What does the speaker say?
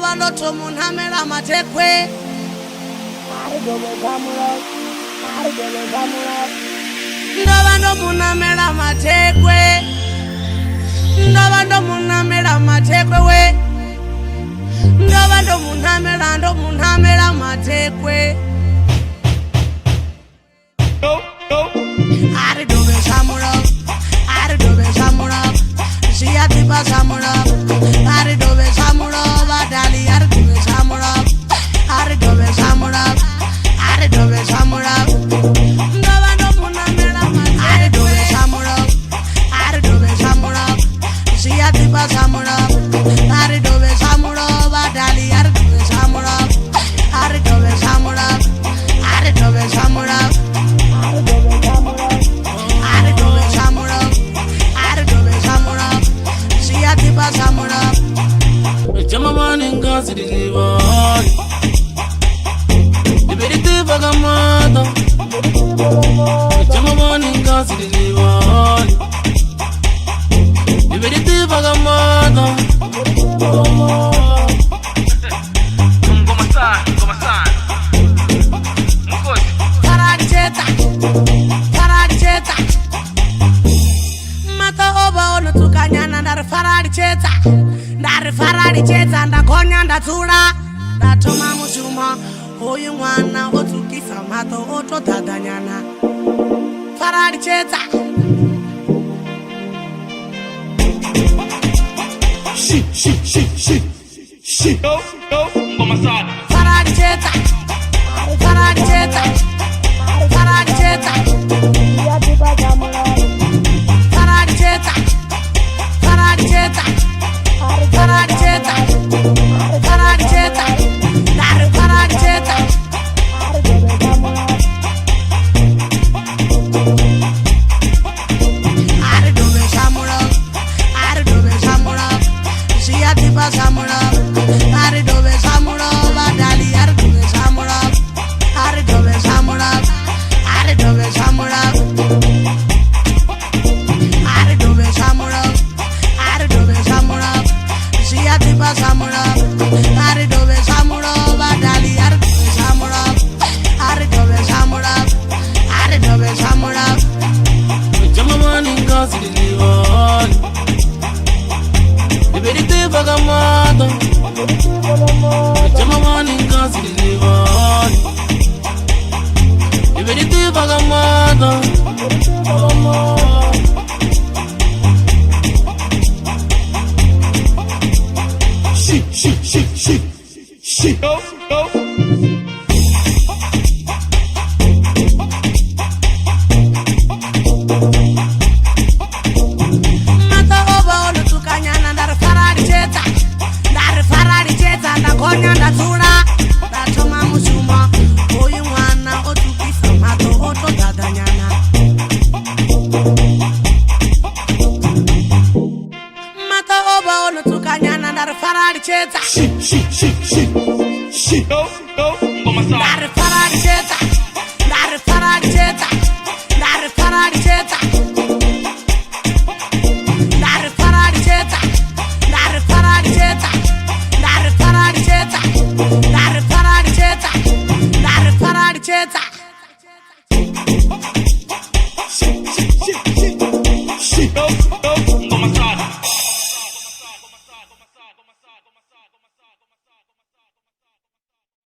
ndova ndoto munhamela matekwe ndova ndo munhamela matekwe ndova ndo munhamela matekwe we ndova ndo munhamela matekwe ari dove samura ari dove samura siya tiba samura ari dove samura badali ari dove samura ari dove samura ari dove samura ndova ndo munhamela matekwe ari dove samura ari dove samura siya tiba samura ari dove samura badali ari dove samura ari dove samura ari dove samura Si deliver, the very day vagamata. Jama morning cause si deliver, the very day vagamata. Como está? Faradicheta. Mata oba ono tukanyana ndari faradicheta. Ndari faradicheta ndakonya ndatsula ndatoma mushuma uyu mwana otsukisa mato otodhadhanyana faradicheta faradicheta faradicheta faradicheta faradicheta faradicheta faradicheta faradicheta ndari faradicheta ari dove samura siya tiba samura ari dove samura badali ari dove samura ari dove samura ari dove samura ari dove samura ari dove samura siya tiba samura ari dove samura badali ari dove samura ari dove samura ari dove samura Jama morning cause si deliver, the very day vagamata. Jama morning cause si deliver, the very day vagamata. She. Mata oba ono tukanyana ndari faradicheta ndakonya ndatsula ndatoma mushuma uyu mwana otsukisa mato otodhadhanyana mata oba ono tukanyana ndari faradicheta ndari